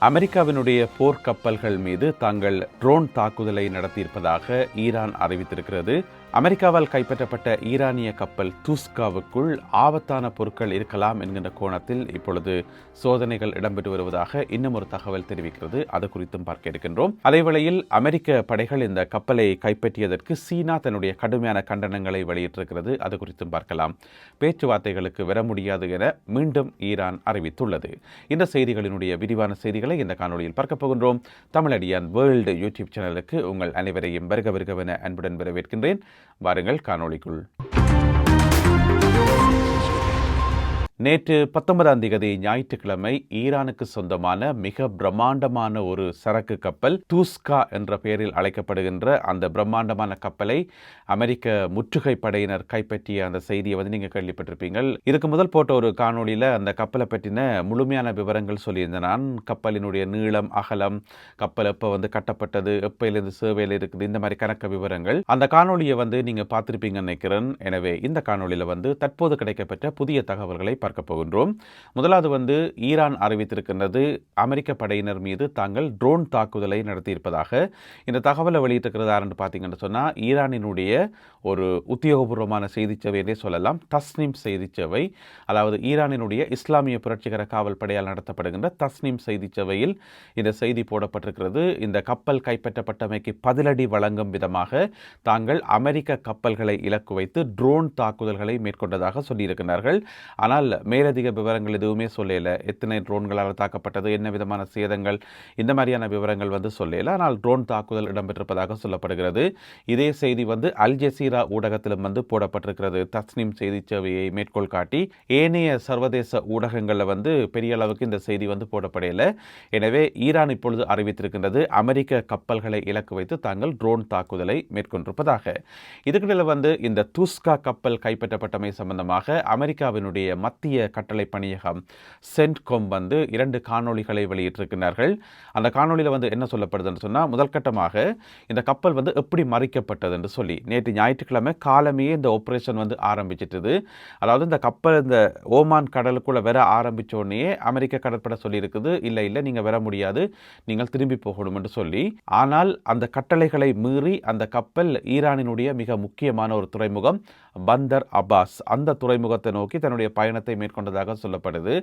அமெரிக்காவினுடைய போர்க்கப்பல்கள் மீது தாங்கள் ட்ரோன் தாக்குதலை நடத்தியிருப்பதாக ஈரான் அறிவித்திருக்கிறது. அமெரிக்காவால் கைப்பற்றப்பட்ட ஈரானிய கப்பல் தூஸ்காவுக்குள் ஆபத்தான பொருட்கள் இருக்கலாம் என்கின்ற கோணத்தில் இப்பொழுது சோதனைகள் இடம்பெற்று வருவதாக இன்னும் ஒரு தகவல் தெரிவிக்கிறது. அது குறித்தும் பார்க்க இருக்கின்றோம். அதேவேளையில் அமெரிக்க படைகள் இந்த கப்பலை கைப்பற்றியதற்கு சீனா தன்னுடைய கடுமையான கண்டனங்களை வெளியிட்டிருக்கிறது. அது குறித்தும் பார்க்கலாம். பேச்சுவார்த்தைகளுக்கு வர முடியாது என மீண்டும் ஈரான் அறிவித்துள்ளது. இந்த செய்திகளினுடைய விரிவான செய்திகளை இந்த காணொலியில் பார்க்க போகின்றோம். தமிழடியான் வேர்ல்டு யூடியூப் சேனலுக்கு உங்கள் அனைவரையும் வருகவென அன்புடன் வரவேற்கின்றேன். வாருங்கள் காணொளிக்குள். நேற்று 19ஆம் தேதி ஞாயிற்றுக்கிழமை ஈரானுக்கு சொந்தமான மிக பிரம்மாண்டமான ஒரு சரக்கு கப்பல் தூஸ்கா என்ற பெயரில் அழைக்கப்படுகின்ற அந்த பிரம்மாண்டமான கப்பலை அமெரிக்க முற்றுகை படையினர் கைப்பற்றிய அந்த செய்தியை நீங்கள் கேள்விப்பட்டிருப்பீங்கள். இதுக்கு முதல் போட்ட ஒரு காணொலியில் அந்த கப்பலை பற்றின முழுமையான விவரங்கள் சொல்லியிருந்தேன். நான் கப்பலினுடைய நீளம், அகலம், கப்பல் எப்போ கட்டப்பட்டது, எப்பயிலிருந்து சேவையில் இருக்குது, இந்த மாதிரி கணக்க விவரங்கள் அந்த காணொலியை நீங்கள் பார்த்திருப்பீங்கன்னு நினைக்கிறேன். எனவே இந்த காணொலியில் தற்போது கிடைக்கப்பட்ட புதிய தகவல்களை பார்க்க போகின்றோம். முதலாவது ஈரான் அறிவித்திருக்கின்றது அமெரிக்க படையினர் மீது தாங்கள் ட்ரோன் தாக்குதலை நடத்தியிருப்பதாக. இந்த தகவலை வெளியிட்டிருக்கிறது யாருன்னு பார்த்தீங்கன்னு சொன்னால் ஈரானினுடைய ஒரு உத்தியோகபூர்வமான செய்தி சேவை என்றே சொல்லலாம். தஸ்னிம் செய்தி சேவை, அதாவது ஈரானினுடைய இஸ்லாமிய புரட்சிகர காவல் படையால் நடத்தப்படுகின்ற தஸ்னிம் செய்தி சேவையில் இந்த செய்தி போடப்பட்டிருக்கிறது. இந்த கப்பல் கைப்பற்றப்பட்டமைக்கு பதிலடி வழங்கும் விதமாக தாங்கள் அமெரிக்க கப்பல்களை இலக்கு வைத்து ட்ரோன் தாக்குதல்களை மேற்கொண்டதாக சொல்லியிருக்கிறார்கள். ஆனால் மேலதிக விவரங்கள் எதுவுமே சொல்லல. எத்தனை ட்ரோன்களால் தாக்கப்பட்டது, என்ன விதமான சேதங்கள், இந்த மாதிரியான விவரங்கள் சொல்லல. ஆனால் ட்ரோன் தாக்குதல் இடம்பெற்றிருப்பதாக சொல்லப்படுகிறது. இதே செய்தி அல் ஜசீரா ஊடகத்திலும் போடப்பட்டிருக்கிறது. தஸ்னிம் செய்தி சேவையை மேற்கோள் காட்டி ஏனைய சர்வதேச ஊடகங்களில் பெரிய அளவுக்கு இந்த செய்தி போடப்படையில. எனவே ஈரான் இப்பொழுது அறிவித்திருக்கின்றது அமெரிக்க கப்பல்களை இலக்கு வைத்து தாங்கள் ட்ரோன் தாக்குதலை மேற்கொண்டிருப்பதாக. இதுக்கிடையில் இந்த தூஸ்கா கப்பல் கைப்பற்றப்பட்டமை சம்பந்தமாக அமெரிக்காவினுடைய மத்திய கட்டளை பணியகம் சென்ட்கொம் 2 காணொளிகளை வெளியிட்டிருக்கிறார்கள். அந்த காணொலியில் என்ன சொல்லப்படுதுன்னு சொன்னால், முதல் கட்டமாக இந்த கப்பல் எப்படி மறைக்கப்பட்டது என்று சொல்லி நேற்று ஞாயிற்றுக்கிழமை காலமே இந்த ஆபரேஷன் ஆரம்பிச்சிட்டது. அதாவது இந்த கப்பல் இந்த ஓமான் கடலுக்குள்ள வர ஆரம்பிச்சோடனே அமெரிக்க கடற்படை சொல்லியிருக்குது, இல்லை நீங்கள் வர முடியாது, நீங்கள் திரும்பி போகணும் என்று சொல்லி. ஆனால் அந்த கட்டளைகளை மீறி அந்த கப்பல் ஈரானினுடைய மிக முக்கியமான ஒரு துறைமுகம் பந்தர் அப்பாஸ், அந்த துறைமுகத்தை நோக்கி தன்னுடைய பயணத்தை மேற்கொண்டதாக சொல்லப்படுது.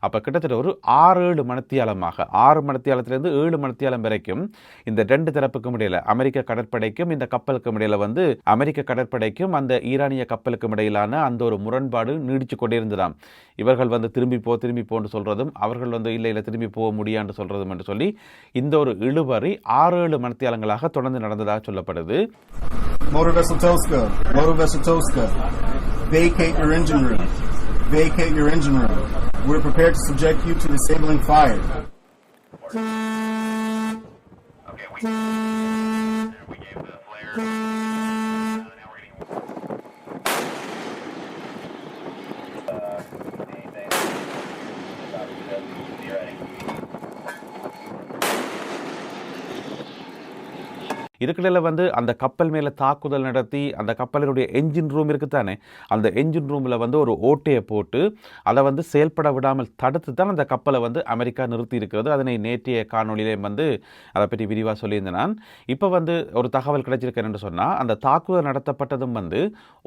அப்போ கிட்டத்தட்ட ஒரு 6-7 மணித்தியாலமாக 6 மணித்தியாலத்திலிருந்து 7 மணித்தியாலம் வரைக்கும் இந்த 2 தரப்புக்கும் இடையில அமெரிக்க கடற்படைக்கும் இந்த கப்பலுக்கும் இடையில அமெரிக்க கடற்படைக்கும் அந்த ஈரானிய கப்பலுக்கும் இடையிலான அந்த ஒரு முரண்பாடு நீடிச்சு கொண்டே இருந்ததாம். இவர்கள் திரும்பி போன்னு சொல்றதும், அவர்கள் இல்லை திரும்பி போக முடியான்னு சொல்றதும் என்று சொல்லி இந்த ஒரு இழுபறி 6-7 மணித்தியாலங்களாக தொடர்ந்து நடந்ததாக சொல்லப்படுது. Motor vessel Tosca, vacate your engine room. Vacate your engine room. We're prepared to subject you to disabling fire. Okay, we gave the flare. Now we're getting இதுக்கிடையில் அந்த கப்பல் மேலே தாக்குதல் நடத்தி அந்த கப்பலினுடைய என்ஜின் ரூம் இருக்குத்தானே, அந்த என்ஜின் ரூமில் ஒரு ஓட்டையை போட்டு அதை செயல்பட விடாமல் தடுத்து தான் அந்த கப்பலை அமெரிக்கா நிறுத்தி இருக்கிறது. அதனை நேற்றைய காணொலியிலே அதை பற்றி விரிவாக சொல்லியிருந்தேன் நான். இப்போ ஒரு தகவல் கிடைச்சிருக்கேன்னு சொன்னால், அந்த தாக்குதல் நடத்தப்பட்டதும்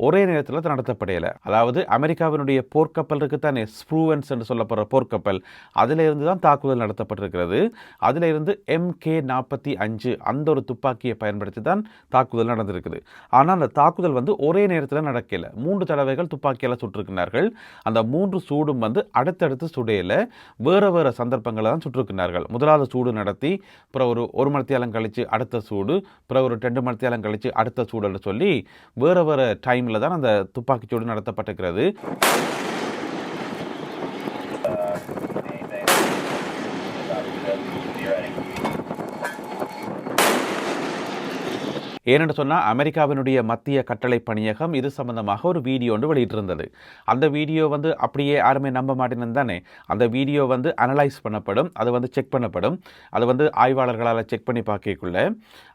ஒரே நேரத்தில் நடத்தப்படையலை. அதாவது அமெரிக்காவினுடைய போர்க்கப்பல் இருக்குத்தானே, ஸ்ப்ரூவன்ஸ் என்று சொல்லப்படுற போர்க்கப்பல், அதில் இருந்து தான் தாக்குதல் நடத்தப்பட்டிருக்கிறது. அதில் இருந்து MK-45 அந்த ஒரு துப்பாக்கியை பயன்படுத்தி தான் தாக்குதல் நடந்திருக்குது. ஆனால் அந்த தாக்குதல் ஒரே நேரத்தில் நடக்கல. 3 தடவைகள் துப்பாக்கியால் சுட்டிருக்கிறார்கள். அந்த 3 சூடும் அடுத்தடுத்து சுடையில வேற சந்தர்ப்பங்களை தான் சுட்டிருக்கிறார்கள். முதலாவது சூடு நடத்தி அப்புறம் ஒரு மணித்தியாலம் கழிச்சு அடுத்த சூடு, அப்புறம் ஒரு 2 மணித்தியாலம் கழிச்சு அடுத்த சூடுன்னு சொல்லி வேற டைமில் தான் அந்த துப்பாக்கி சூடு நடத்தப்பட்டிருக்கிறது. ஏனென்று சொன்னால் அமெரிக்காவினுடைய மத்திய கட்டளை பணியகம் இது சம்பந்தமாக ஒரு வீடியோ ஒன்று வெளியிட்டிருந்தது. அந்த வீடியோ வந்து அப்படியே யாருமே நம்ப மாட்டேன்னு தானே. அந்த வீடியோ வந்து அனலைஸ் பண்ணப்படும், அது வந்து செக் பண்ணப்படும். அது வந்து ஆய்வாளர்களால் செக் பண்ணி பார்க்கக்குள்ள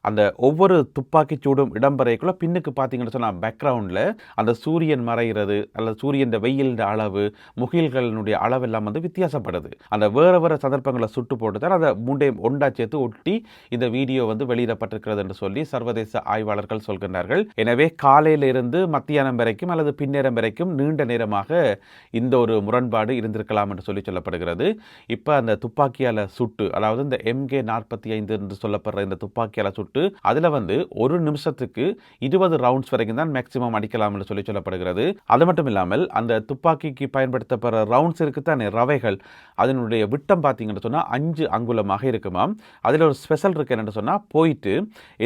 அந்த ஒவ்வொரு துப்பாக்கி சூடும் இடம்பெறைக்குள்ள பின்னுக்கு பார்த்தீங்கன்னு சொன்னால் பேக்ரவுண்டில் அந்த சூரியன் மறைகிறது அல்லது சூரியன் வெயில் அளவு முகில்களினுடைய அளவெல்லாம் வந்து வித்தியாசப்படுது. அந்த வேறு வேறு சந்தர்ப்பங்களை சுட்டு போட்டு தான் அதை மூண்டையும் ஒண்டா சேர்த்து ஒட்டி இந்த வீடியோ வந்து வெளியிடப்பட்டிருக்கிறது என்று சொல்லி சர்வதேச ஆய்வாளர்கள் சொல்கின்றார்கள். எனவே காலையிலிருந்து மத்தியானம் வரைக்கும் அல்லது பின்னேரம் வரைக்கும் நீண்ட நேரமாக இந்த ஒரு முரண்பாடு இருந்திருக்கலாம் என்று சொல்லி சொல்லப்படுகிறது. இப்போ அந்த துப்பாக்கியால் சுட்டு, அதாவது இந்த MK-45 என்று சொல்லப்படுற இந்த துப்பாக்கியால் சுட்டு அதில் வந்து ஒரு நிமிஷத்துக்கு 20 ரவுண்ட்ஸ் வரைக்கும் தான் மேக்சிமம் அடிக்கலாம் என்று சொல்லி சொல்லப்படுகிறது. அது மட்டும் இல்லாமல் அந்த துப்பாக்கிக்கு பயன்படுத்தப்படுற ரவுண்ட்ஸ் இருக்குத்தானே, ரவைகள், அதனுடைய விட்டம் பார்த்தீங்கன்னு சொன்னால் 5 அங்குலமாக இருக்குமாம். அதில் ஒரு ஸ்பெஷல் இருக்கு என்னென்னு சொன்னால், போயிட்டு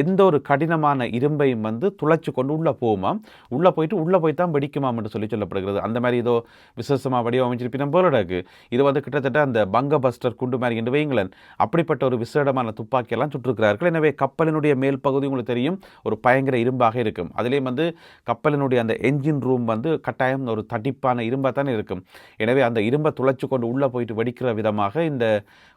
எந்த ஒரு கடினமான இரும்பையும் வந்து துளைச்சு கொண்டு உள்ளே போகுமாம். உள்ளே போய் தான் வெடிக்குமாம் என்று சொல்லி சொல்லப்படுகிறது. அந்த மாதிரி ஏதோ விசேஷமாக வடிவமைச்சிருப்பின போல இருக்கு. இது வந்து கிட்டத்தட்ட அந்த பங்க பஸ்டர் குண்டு மாதிரி என்று வைங்களேன், அப்படிப்பட்ட ஒரு விசேடமான துப்பாக்கியெல்லாம் சுட்டிருக்கிறார்கள். எனவே கப்பலினுடைய மேல் பகுதி உங்களுக்கு தெரியும் ஒரு பயங்கர இரும்பாக இருக்கும். அதிலேயும் வந்து கப்பலினுடைய அந்த என்ஜின் ரூம் வந்து கட்டாயம் ஒரு தடிப்பான இரும்பாக தானே இருக்கும். எனவே அந்த இரும்பை துளைச்சு கொண்டு உள்ளே போயிட்டு வெடிக்கிற விதமாக இந்த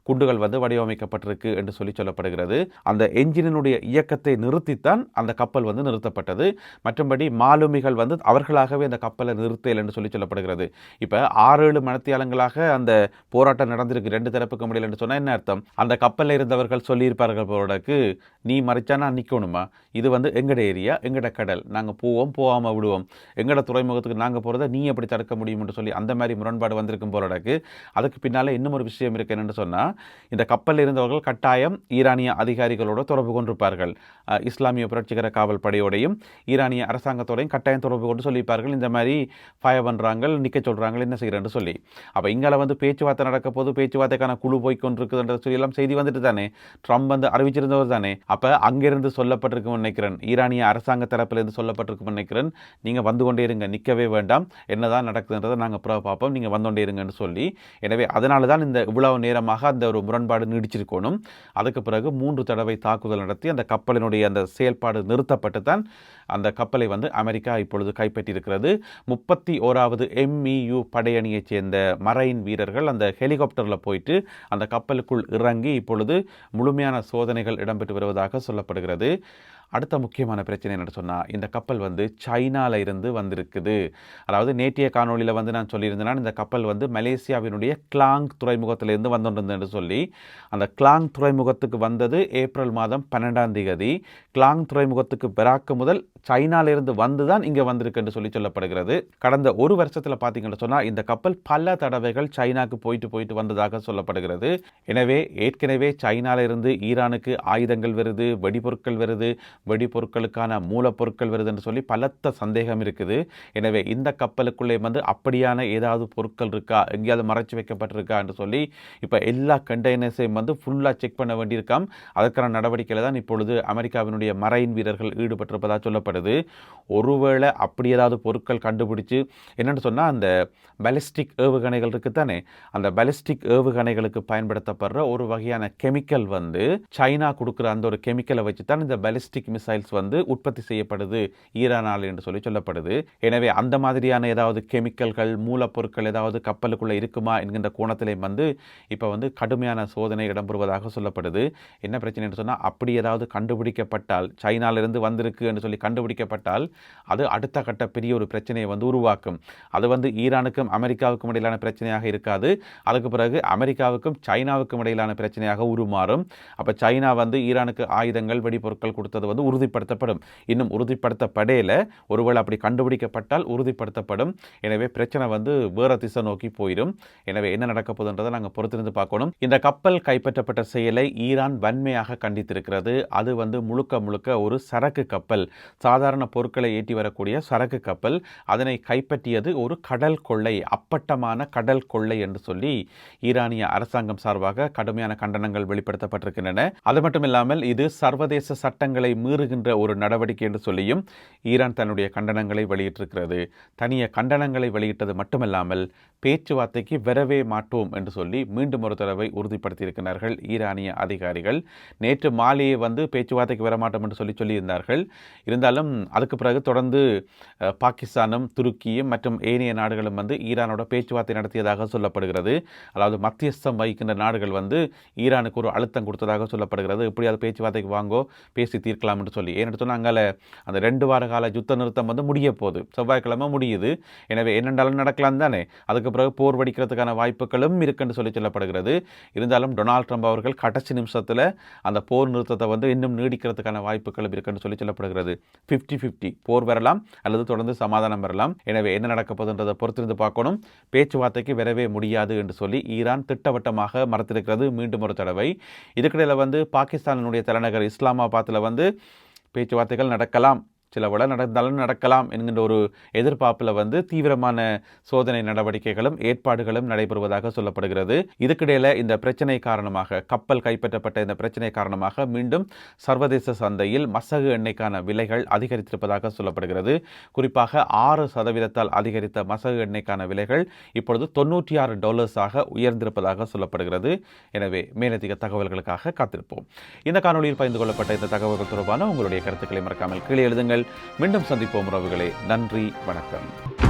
குண்டுகள் வந்து வடிவமைக்கப்பட்டிருக்கு என்று சொல்லி சொல்லப்படுகிறது. அந்த என்ஜினுடைய இயக்கத்தை நிறுத்தித்தான் அந்த கப்பல் வந்து நிறுத்தப்பட்டது. மற்றபடி மாலுமிகள் வந்து அவர்களாகவே அந்த கப்பலை நிறுத்தல் என்று சொல்லி சொல்லப்படுகிறது. இப்போ 6-7 மணித்தியாலங்களாக அந்த போராட்டம் நடந்திருக்கு 2 தரப்புக்கு முடியல என்று சொன்னால் என்ன அர்த்தம்? அந்த கப்பலில் இருந்தவர்கள் சொல்லியிருப்பார்கள் போராடக்கு, நீ மறைச்சா நான் நிற்கணுமா, இது வந்து எங்கட ஏரியா, எங்கட கடல், நாங்கள் போவோம், போகாமல் விடுவோம், எங்கட துறைமுகத்துக்கு நாங்கள் போகிறத நீ எப்படி தடுக்க முடியும் என்று சொல்லி அந்த மாதிரி முரண்பாடு வந்திருக்கும் போராடக்கு. அதுக்கு பின்னால் இன்னும் ஒரு விஷயம் இருக்கு என்னென்னு சொன்னால், இந்த கப்பலில் இருந்தவர்கள் கட்டாயம் ஈரானிய அதிகாரிகளோடு தொடர்பு கொண்டிருப்பார்கள். இஸ்லாமிய புரட்சிகர காவல் படையோடையும் ஈரானிய அரசாங்கத்தோடையும் கட்டாயம் தொடர்பு கொண்டு சொல்லியிருப்பார்கள். இந்த மாதிரி ஃபயர் பண்ணுறாங்க, நிற்க சொல்கிறாங்க, என்ன செய்கிறேன்னு சொல்லி. அப்போ இங்கே வந்து பேச்சுவார்த்தை நடக்க போது, பேச்சுவார்த்தைக்கான குழு போய்கொண்டிருக்குதுன்ற சொல்லி எல்லாம் செய்தி வந்துட்டு தானே, ட்ரம்ப் வந்து அறிவிச்சிருந்தவர் தானே. அப்போ அங்கிருந்து சொல்லப்பட்டிருக்கும் நினைக்கிறேன், ஈரானிய அரசாங்க தரப்பிலிருந்து சொல்லப்பட்டிருக்கும் நினைக்கிறேன், நீங்கள் வந்து கொண்டே இருங்க, நிற்கவே வேண்டாம், என்னதான் நடக்குதுன்றதை நாங்கள் அப்புறம் பார்ப்போம், நீங்கள் வந்து கொண்டே இருங்கன்னு சொல்லி. எனவே அதனால தான் இந்த இவ்வளவு நேரமாக அந்த ஒரு முரண்பாடு நீடிச்சிருக்கணும். அதுக்கு பிறகு 3 தடவை தாக்குதல் நடத்தி அந்த கப்பலினுடைய அந்த செயல்பாடு நிறுத்தப்பட்டு தான் அந்த கப்பலை வந்து அமெரிக்கா இப்பொழுது கைப்பற்றியிருக்கிறது. 31வது MEU படையணியைச் சேர்ந்த மரைன் வீரர்கள் அந்த ஹெலிகாப்டரில் போயிட்டு அந்த கப்பலுக்குள் இறங்கி இப்பொழுது முழுமையான சோதனைகள் இடம்பெற்று வருவதாக சொல்லப்படுகிறது. அடுத்த முக்கியமான பிரச்சனை என்ன சொன்னால், இந்த கப்பல் வந்து சைனாவில் இருந்து வந்திருக்குது. அதாவது நேற்றைய காணொலியில் வந்து நான் சொல்லியிருந்தேன்னா, இந்த கப்பல் வந்து மலேசியாவினுடைய கிளாங் துறைமுகத்திலிருந்து வந்துருந்தேன்னு சொல்லி, அந்த கிளாங் துறைமுகத்துக்கு வந்தது ஏப்ரல் மாதம் 12ஆம் தேதி. கிளாங் துறைமுகத்துக்கு பிறாக்கு முதல் சைனாவிலிருந்து வந்து தான் இங்கே வந்திருக்கு என்று சொல்லி சொல்லப்படுகிறது. கடந்த ஒரு வருஷத்தில் பார்த்தீங்கன்னு சொன்னால் இந்த கப்பல் பல தடவைகள் சைனாக்கு போயிட்டு வந்ததாக சொல்லப்படுகிறது. எனவே ஏற்கனவே சைனாவிலிருந்து ஈரானுக்கு ஆயுதங்கள் வருது, வெடிபொருட்கள் வருது, வெடிபொருட்களுக்கான மூலப்பொருட்கள் வருது என்று சொல்லி பலத்த சந்தேகம் இருக்குது. எனவே இந்த கப்பலுக்குள்ளே வந்து அப்படியான ஏதாவது பொருட்கள் இருக்கா, எங்கேயாவது மறைச்சு வைக்கப்பட்டிருக்கா என்று சொல்லி இப்போ எல்லா கண்டெய்னர்ஸையும் வந்து ஃபுல்லாக செக் பண்ண வேண்டியிருக்காம். அதற்கான நடவடிக்கையில் தான் இப்பொழுது அமெரிக்காவினுடைய மரைன் வீரர்கள் ஈடுபட்டிருப்பதாக சொல்லப்படுது. ஒருவேளை அப்படி ஏதாவது பொருட்கள் கண்டுபிடிச்சு என்னென்னு சொன்னால், அந்த பாலிஸ்டிக் ஏவுகணைகள் இருக்குத்தானே, அந்த பாலிஸ்டிக் ஏவுகணைகளுக்கு பயன்படுத்தப்படுற ஒரு வகையான கெமிக்கல் வந்து சைனா கொடுக்குற அந்த ஒரு கெமிக்கலை வச்சு தான் இந்த பாலிஸ்டிக் மிசைல்ஸ் வந்து உற்பத்தி செய்யப்படுது ஈரானால் என்று சொல்லி சொல்லப்படுது. எனவே அந்த மாதிரியான ஏதாவது கெமிக்கல்கள் மூலப்பொருட்கள் ஏதாவது கப்பலுக்குள்ளே இருக்குமா என்கின்ற கோணத்திலே வந்து இப்போ வந்து கடுமையான சோதனை இடம்பெறுவதாக சொல்லப்படுது. என்ன பிரச்சனை என்று சொன்னால், அப்படி ஏதாவது கண்டுபிடிக்கப்பட்டால், சைனாலிருந்து வந்திருக்கு என்று சொல்லி கண்டுபிடிக்கப்பட்டால் அது அடுத்த கட்ட பெரிய ஒரு பிரச்சனையை வந்து உருவாக்கும். அது வந்து ஈரானுக்கும் அமெரிக்காவுக்கும் இடையிலான பிரச்சனையாக இருக்காது. அதுக்கு பிறகு அமெரிக்காவுக்கும் சைனாவுக்கும் இடையிலான பிரச்சனையாக உருமாறும். அப்போ சைனா வந்து ஈரானுக்கு ஆயுதங்கள் வெடிபொருட்கள் கொடுத்தது வந்து உறுதிப்படுத்தப்படும். இன்னும் உறுதிப்படுத்தப்படையில, ஒருவேளை அப்படி கண்டுபிடிக்கப்பட்டால் உறுதிப்படுத்தப்படும். எனவே பிரச்சனை வந்து வேற திசை நோக்கி போயிடும். எனவே என்ன நடக்க போகுதுன்றதை நாங்கள் பொறுத்திருந்து பார்க்கணும். இந்த கப்பல் கைப்பற்றப்பட்ட செயலை ஈரான் வன்மையாக கண்டித்திருக்கிறது. அது வந்து முழுக்க ஒரு சரக்கு கப்பல், சாதாரண பொருட்களை ஏற்றி வரக்கூடிய சரக்கு கப்பல். அதனை கைப்பற்றியது ஒரு கடல் கொள்ளை, அப்பட்டமான கடல் கொள்ளை என்று சொல்லி ஈரானிய அரசாங்கம் சார்பாக கடுமையான கண்டனங்கள் வெளிப்படுத்தப்பட்டிருக்கின்றன. அது மட்டும் இல்லாமல் இது சர்வதேச சட்டங்களை மீறுகின்ற ஒரு நடவடிக்கை என்று சொல்லியும் ஈரான் தன்னுடைய கண்டனங்களை வெளியிட்டிருக்கிறது. தனிய கண்டனங்களை வெளியிட்டது மட்டுமல்லாமல் பேச்சுவார்த்தைக்கு வரவே மாட்டோம் என்று சொல்லி மீண்டும் ஒரு தடவை உறுதிப்படுத்தியிருக்கிறார்கள் ஈரானிய அதிகாரிகள். நேற்று மாலையே பேச்சுவார்த்தைக்கு வரமாட்டோம் என்று சொல்லியிருந்தார்கள். இருந்தாலும் அதுக்கு பிறகு தொடர்ந்து பாகிஸ்தானும் துருக்கியும் மற்றும் ஏனைய நாடுகளும் ஈரானோட பேச்சுவார்த்தை நடத்தியதாக சொல்லப்படுகிறது. அதாவது மத்தியஸ்தம் வகிக்கின்ற நாடுகள் ஈரானுக்கு ஒரு அழுத்தம் கொடுத்ததாக சொல்லப்படுகிறது. எப்படியாவது பேச்சுவார்த்தைக்கு வாங்கோ, பேசி தீர்க்கலாம் என்று சொல்லி. ஏன்னு சொன்னால் அங்கே அந்த 2 வார கால யுத்த நிறுத்தம் முடிய போகுது, செவ்வாய்க்கிழமை முடியுது. எனவே என்னென்றாலும் நடக்கலாம் தானே. அதுக்கு பிறகு போர் வெடிக்கிறதுக்கான வாய்ப்புகளும் இருக்குன்னு சொல்லப்படுகிறது. இருந்தாலும் டொனால்ட் ட்ரம்ப் அவர்கள் கடைசி நிமிஷத்தில் அந்த போர் நிறுத்தத்தை இன்னும் நீடிக்கிறதுக்கான வாய்ப்புகளும் இருக்குன்னு சொல்லப்படுகிறது. 50-50 போர் வரலாம் அல்லது தொடர்ந்து சமாதானம் வரலாம். எனவே என்ன நடக்க போகுதுன்றதை பொறுத்திருந்து பார்க்கணும். பேச்சுவார்த்தைக்கு வரவே முடியாது என்று சொல்லி ஈரான் திட்டவட்டமாக மறுத்திருக்கிறது மீண்டும் ஒரு தடவை. இதுக்கிடையில் பாகிஸ்தானினுடைய தலைநகர் இஸ்லாமாபாத்தில் பேச்சுவார்த்தைகள் நடக்கலாம், சில விட நடந்தாலும் நடக்கலாம் என்கின்ற ஒரு எதிர்பார்ப்பில் தீவிரமான சோதனை நடவடிக்கைகளும் ஏற்பாடுகளும் நடைபெறுவதாக சொல்லப்படுகிறது. இதுக்கிடையில் இந்த பிரச்சனை காரணமாக, கப்பல் கைப்பற்றப்பட்ட இந்த பிரச்சனை காரணமாக மீண்டும் சர்வதேச சந்தையில் மசகு எண்ணெய்க்கான விலைகள் அதிகரித்திருப்பதாக சொல்லப்படுகிறது. குறிப்பாக 6% அதிகரித்த மசகு எண்ணெய்க்கான விலைகள் இப்பொழுது $96 உயர்ந்திருப்பதாக சொல்லப்படுகிறது. எனவே மேலதிக தகவல்களுக்காக காத்திருப்போம். இந்த காணொலியில் பகிர்ந்து கொள்ளப்பட்ட இந்த தகவல்கள் தொடர்பான உங்களுடைய கருத்துக்களை மறக்காமல் கீழே எழுதுங்கள். மீண்டும் சந்திப்போம் உறவுகளே. நன்றி, வணக்கம்.